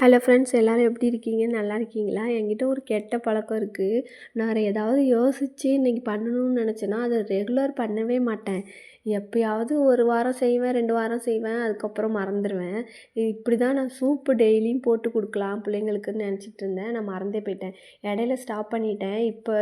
Hello friends, எல்லோரும் எப்படி இருக்கீங்க? நல்லா இருக்கீங்களா? என்கிட்ட ஒரு கெட்ட பழக்கம் இருக்குது. நான் ஏதாவது யோசித்து இன்றைக்கி பண்ணணும்னு நினச்சேன்னா அதை ரெகுலர் பண்ணவே மாட்டேன். எப்பயாவது ஒரு வாரம் செய்வேன், 2 வாரம் செய்வேன், அதுக்கப்புறம் மறந்துடுவேன். இப்படி தான் நான் சூப்பு டெய்லியும் போட்டு கொடுக்கலாம் பிள்ளைங்களுக்குன்னு நினச்சிட்டு இருந்தேன். நான் மறந்தே போயிட்டேன். இடையில ஸ்டாப் பண்ணிட்டேன். இப்போ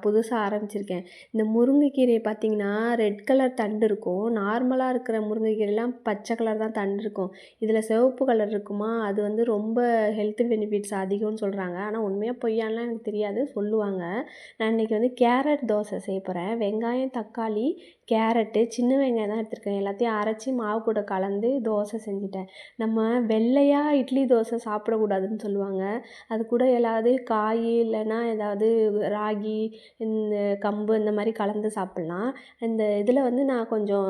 புதுசாக ஆரம்பிச்சிருக்கேன். இந்த முருங்கைக்கீரையை பார்த்திங்கன்னா ரெட் கலர் தண்டு இருக்கும். நார்மலாக இருக்கிற முருங்கைக்கீரைலாம் பச்சை கலர் தான் தண்டு இருக்கும். இதில் சிவப்பு கலர் இருக்குமா, அது வந்து ரொம்ப ஹெல்த் பெனிஃபிட்ஸ் அதிகம்னு சொல்கிறாங்க. ஆனால் உண்மையாக பொய்யான்லாம் எனக்கு தெரியாது, சொல்லுவாங்க. நான் இன்றைக்கி வந்து கேரட் தோசை செய்ய போகிறேன். வெங்காயம், தக்காளி, கேரட்டு, சின்ன வெங்காயம் தான் எடுத்துருக்கேன். எல்லாத்தையும் அரைச்சி மாவு கூட கலந்து தோசை செஞ்சுட்டேன். நம்ம வெள்ளையாக இட்லி தோசை சாப்பிடக்கூடாதுன்னு சொல்லுவாங்க. அது கூட ஏதாவது காய் இல்லைன்னா ஏதாவது ராகி, இந்த கம்பு இந்த மாதிரி கலந்து சாப்பிட்லாம். இந்த இதில் வந்து நான் கொஞ்சம்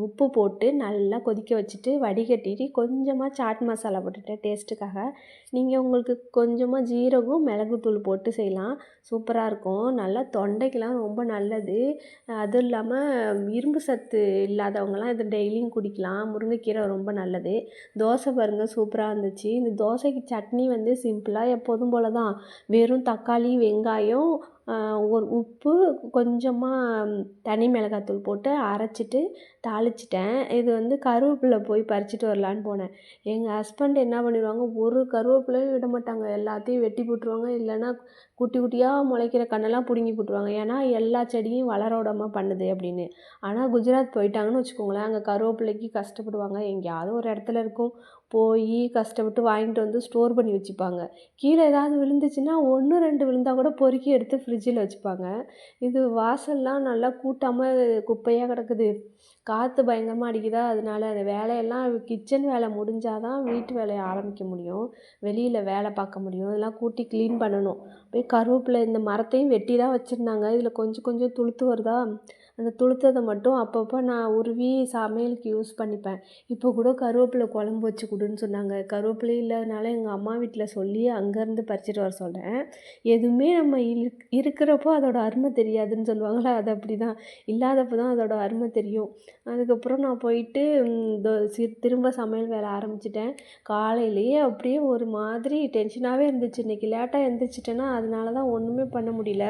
உப்பு போட்டு நல்லா கொதிக்க வச்சுட்டு வடிகட்டிட்டு கொஞ்சமாக சாட் மசாலா போட்டுட்டேன் டேஸ்ட்டுக்காக. நீங்கள் உங்களுக்கு கொஞ்சமாக ஜீரகம், மிளகுத்தூள் போட்டு செய்யலாம். சூப்பராக இருக்கும். நல்லா தொண்டைக்கெலாம் ரொம்ப நல்லது. அதுவும் இல்லாமல் இரும்பு சத்து இல்லாதவங்கலாம் இதை டெய்லியும் குடிக்கலாம். முருங்கைக்கீரை ரொம்ப நல்லது. தோசை பாருங்கள், சூப்பராக இருந்துச்சு. இந்த தோசைக்கு சட்னி வந்து சிம்பிளாக எப்போதும் போல தான். வெறும் தக்காளி, வெங்காயம், ஒரு உப்பு, கொஞ்சமாக தனி மிளகாத்தூள் போட்டு அரைச்சிட்டு தாளிச்சிட்டேன். இது வந்து கருவேப்பிலை போய் பறிச்சுட்டு வரலான்னு போனேன். எங்கள் ஹஸ்பண்ட் என்ன பண்ணிடுவாங்க, ஒரு கருவேப்பிலையும் விட மாட்டாங்க. எல்லாத்தையும் வெட்டி போட்டுருவாங்க. இல்லைன்னா குட்டி குட்டியாக முளைக்கிற கண்ணெல்லாம் பிடுங்கி போட்டுருவாங்க. ஏன்னா எல்லா செடியும் வளர விடாம பண்ணுது அப்படின்னு. ஆனால் குஜராத் போயிட்டாங்கன்னு வச்சுக்கோங்களேன், அங்கே கருவேப்பிலைக்கு கஷ்டப்படுவாங்க. எங்கேயாவது ஒரு இடத்துல இருக்கும், போய் கஷ்டப்பட்டு வாங்கிட்டு வந்து ஸ்டோர் பண்ணி வச்சுப்பாங்க. கீழே ஏதாவது விழுந்துச்சுன்னா 1, 2 விழுந்தால் கூட பொறுக்கி எடுத்து ஃப்ரிட்ஜில் வச்சுப்பாங்க. இது வாசல்லாம் நல்லா கூட்டாமல் குப்பையாக கிடக்குது. காற்று பயங்கரமாக அடிக்குதா, அதனால அந்த வேலையெல்லாம் கிச்சன் வேலை முடிஞ்சால் தான் வீட்டு வேலையை ஆரம்பிக்க முடியும். வெளியில் வேலை பார்க்க முடியும். இதெல்லாம் கூட்டி க்ளீன் பண்ணணும். போய் கருவேப்பிலை இந்த மரத்தையும் வெட்டி தான் வச்சுருந்தாங்க. இதில் கொஞ்சம் கொஞ்சம் துளுத்து வருதா, அந்த துளுத்ததை மட்டும் அப்பப்போ நான் உருவி சமையலுக்கு யூஸ் பண்ணிப்பேன். இப்போ கூட கருவேப்பிலை குழம்பு வச்சு கொடுன்னு சொன்னாங்க. கருவேப்பிலை இல்லாதனால எங்கள் அம்மா வீட்டில் சொல்லி அங்கேருந்து பறிச்சிட்டு வர சொல்கிறேன். எதுவுமே நம்ம இருக்கிறப்போ அதோட அருமை தெரியாதுன்னு சொல்லுவாங்களே, அது அப்படி தான். இல்லாதப்போ தான் அதோட அருமை தெரியும். அதுக்கப்புறம் நான் போயிட்டு திரும்ப சமையல் வேலை ஆரம்பிச்சிட்டேன். காலையிலேயே அப்படியே ஒரு மாதிரி டென்ஷனாகவே இருந்துச்சு. இன்றைக்கி லேட்டாக எழுந்திரிச்சிட்டேன்னா அதனால தான் ஒன்றுமே பண்ண முடியல.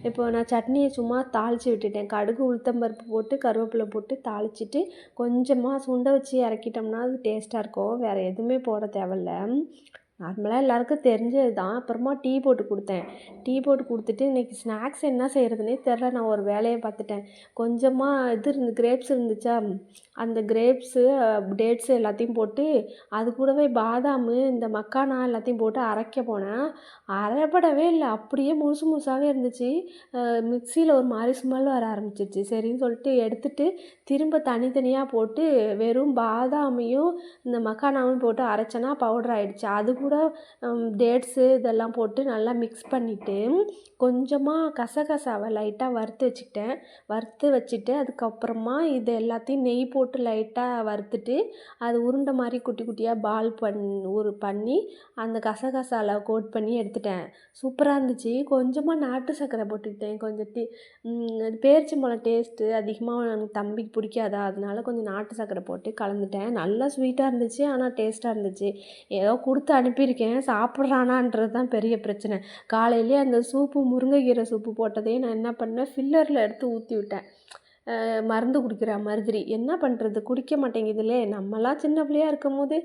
இப்போ நான் சட்னியை சும்மா தாளித்து விட்டுட்டேன். கடுகு, உளுத்தம்பருப்பு போட்டு கருவேப்பிலை போட்டு தாளிச்சிட்டு கொஞ்சமாக சுண்டை வச்சு இறக்கிட்டோம்னா அது டேஸ்ட்டாக இருக்கும். வேறு எதுவுமே போட தேவையில்ல. நார்மலாக எல்லாருக்கும் தெரிஞ்சது தான். அப்புறமா டீ போட்டு கொடுத்தேன். டீ போட்டு கொடுத்துட்டு இன்றைக்கி ஸ்நாக்ஸ் என்ன செய்கிறதுனே தெரில. நான் ஒரு வேலையை பார்த்துட்டேன். கொஞ்சமாக கிரேப்ஸ் இருந்துச்சா, அந்த கிரேப்ஸு, டேட்ஸு எல்லாத்தையும் போட்டு அது கூடவே பாதாமு, இந்த மக்கானா எல்லாத்தையும் போட்டு அரைக்க போனேன். அரைப்படவே இல்லை, அப்படியே முழுசு முழுசாகவே இருந்துச்சு. மிக்சியில் ஒரு மாதிரி ஸ்மெல் வர ஆரம்பிச்சிருச்சு. சரின்னு சொல்லிட்டு எடுத்துட்டு திரும்ப தனித்தனியாக போட்டு வெறும் பாதாமையும் இந்த மக்கானாவும் போட்டு அரைச்சேன்னா பவுடர் ஆகிடுச்சு. அது கூட டேட்ஸு இதெல்லாம் போட்டு நல்லா மிக்ஸ் பண்ணிவிட்டு கொஞ்சமாக கசகசாவை லைட்டாக வறுத்து வச்சுட்டு அதுக்கப்புறமா இது எல்லாத்தையும் நெய் போட்டு லைட்டாக வறுத்துட்டு அது உருண்டை மாதிரி குட்டி குட்டியாக பால் பண்ணி அந்த கசகசாவில் கோட் பண்ணி எடுத்துட்டேன். சூப்பராக இருந்துச்சு. கொஞ்சமாக நாட்டு சர்க்கரை போட்டுக்கிட்டேன். கொஞ்சம் பேரிச்சம்பழம் டேஸ்ட்டு அதிகமாக எனக்கு தம்பிக்கு பிடிக்காதா, அதனால கொஞ்சம் நாட்டு சர்க்கரை போட்டு கலந்துட்டேன். நல்லா ஸ்வீட்டாக இருந்துச்சு, ஆனால் டேஸ்ட்டாக இருந்துச்சு. ஏதோ கொடுத்து அனுப்பியிருக்கேன், சாப்பிட்றானான்றது தான் பெரிய பிரச்சனை. காலையிலே அந்த முருங்கைக்கீரை சூப்பு போட்டதையே நான் என்ன பண்ணேன், ஃபில்லரில் எடுத்து ஊற்றி விட்டேன். மருந்து குடிக்கிற மாதிரி. என்ன பண்ணுறது, குடிக்க மாட்டேங்குதுலே. நம்மலாம் சின்ன பிள்ளையாக இருக்கும் போது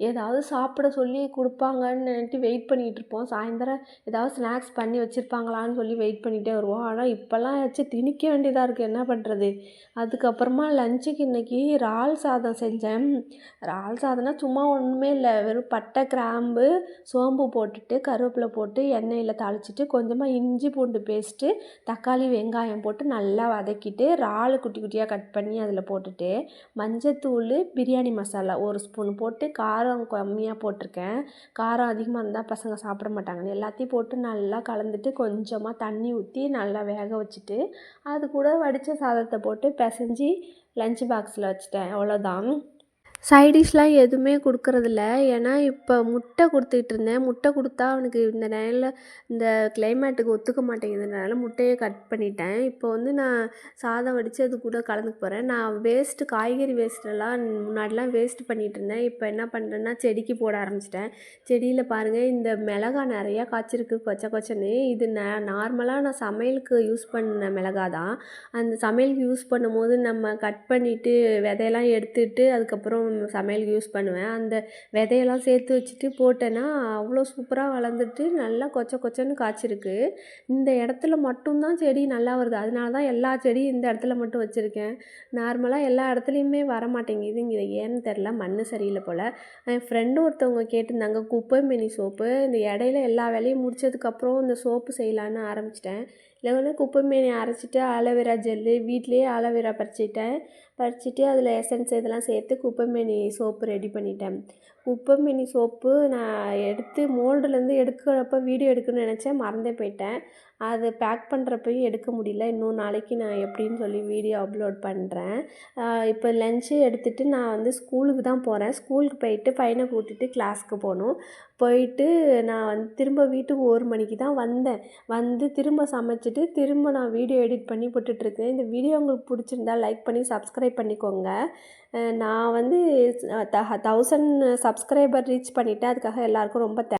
ஏதாவது சாப்பிட சொல்லி கொடுப்பாங்கன்னு வெயிட் பண்ணிகிட்டு இருப்போம். சாயந்தரம் ஏதாவது ஸ்நாக்ஸ் பண்ணி வச்சுருப்பாங்களான்னு சொல்லி வெயிட் பண்ணிகிட்டே வருவோம். ஆனால் இப்போல்லாம் வச்சு திணிக்க வேண்டியதாக இருக்குது. என்ன பண்ணுறது. அதுக்கப்புறமா லஞ்சுக்கு இன்றைக்கி இறால் சாதம் செஞ்சேன். இறால் சாதம்னா சும்மா ஒன்றுமே இல்லை, வெறும் பட்டை, கிராம்பு, சோம்பு போட்டுட்டு கருவேப்பிலை போட்டு எண்ணெயில் தாளிச்சிட்டு கொஞ்சமாக இஞ்சி பூண்டு பேஸ்ட்டு, தக்காளி, வெங்காயம் போட்டு நல்லா வதக்கிட்டு இறால் குட்டி குட்டியாக கட் பண்ணி அதில் போட்டுட்டு மஞ்சத்தூள், பிரியாணி மசாலா 1 ஸ்பூன் போட்டு காரம் கம்மியாக போட்டிருக்கேன். காரம் அதிகமாக இருந்தால் பசங்க சாப்பிட மாட்டாங்கன்னு எல்லாத்தையும் போட்டு நல்லா கலந்துட்டு கொஞ்சமாக தண்ணி ஊற்றி நல்லா வேக வச்சுட்டு அது கூட வடித்த சாதத்தை போட்டு பிசைஞ்சி லஞ்ச் பாக்ஸில் வச்சுட்டேன். அவ்வளோதான். சைடிஷ்லாம் எதுவுமே குடுக்குறதில்ல. ஏன்னா, இப்ப முட்டை குடுத்துட்டுருந்தேன். முட்டை குடுத்தா அவனுக்கு இந்த நேரம் இந்த கிளைமேட்டுக்கு ஒத்துக்க மாட்டேங்குதுனால முட்டைய கட் பண்ணிட்டேன். இப்போ வந்து நான் சாதம் வடிச்சு அது கூட கலந்துக்க போறேன். நான் காய்கறி வேஸ்ட்டெல்லாம் முன்னாடிலாம் வேஸ்ட் பண்ணிட்டுருந்தேன். இப்போ என்ன பண்றேன்னா, செடிக்கு போட ஆரம்பிச்சுட்டேன். செடியில பாருங்க இந்த மிளகா நெறையா காய்ச்சிருக்கு கொச்ச கொச்சன்னு. இது நார்மலா நான் சமையலுக்கு யூஸ் பண்ண மிளகா தான். அந்த சமையலுக்கு யூஸ் பண்ணும்போது நம்ம கட் பண்ணிட்டு விதையெல்லாம் எடுத்துட்டு அதுக்கப்புறம் சமையலுக்கு யூஸ் பண்ணுவேன். அந்த விதையெல்லாம் சேர்த்து வச்சுட்டு போட்டேன்னா, அவ்வளோ சூப்பரா வளர்ந்துட்டு நல்லா கொச்ச கொச்சன்னு காய்ச்சிருக்கு. இந்த இடத்துல மட்டும் தான் செடி நல்லா வருது. அதனால தான் எல்லா செடியும் இந்த இடத்துல மட்டும் வச்சுருக்கேன். நார்மலா எல்லா இடத்துலையுமே வரமாட்டேங்குது. இங்க ஏன்னு தெரில. மண்ணு சரியில்ல போல. என் ஃப்ரெண்டு ஒருத்தவங்க கேட்டிருந்தாங்க குப்பை மேனி சோப்பு. இந்த இடையில எல்லா வேலையும் முடிச்சதுக்கப்புறம் இந்த சோப்பு செய்யலான்னு ஆரம்பிச்சிட்டேன். இல்லைன்னா குப்பை மேனி அரைச்சிட்டு ஆலோவேரா ஜெல்லு வீட்லேயே ஆலோவேரா பறிச்சுட்டு அதில் எசன்ஸ் இதெல்லாம் சேர்த்து குப்பை மேனி சோப்பு ரெடி பண்ணிட்டேன். குப்பை மேனி சோப்பு நான் எடுத்து மோல்டுலேருந்து எடுக்கிறப்ப வீடியோ எடுக்கணும்னு நினச்சேன், மறந்தே போயிட்டேன். அது பேக் பண்ணுறப்பயும் எடுக்க முடியல. இன்னும் நாளைக்கு நான் எப்படின்னு சொல்லி வீடியோ அப்லோட் பண்ணுறேன். இப்போ லன்ச்சு எடுத்துகிட்டு நான் வந்து ஸ்கூலுக்கு தான் போகிறேன். ஸ்கூலுக்கு போயிட்டு பையனை கூட்டிட்டு கிளாஸ்க்கு போகணும். போயிட்டு நான் வந்து திரும்ப வீட்டுக்கு 1 மணிக்கு தான் வந்தேன். வந்து திரும்ப சமைச்சிட்டு திரும்ப நான் வீடியோ எடிட் பண்ணி போட்டுட்ருக்கேன். இந்த வீடியோ உங்களுக்கு பிடிச்சிருந்தா லைக் பண்ணி சப்ஸ்கிரைப் பண்ணிக்கோங்க. நான் வந்து 1000 சப்ஸ்கிரைபர் ரீச் பண்ணிட்டேன். அதுக்காக எல்லாருக்கும் ரொம்ப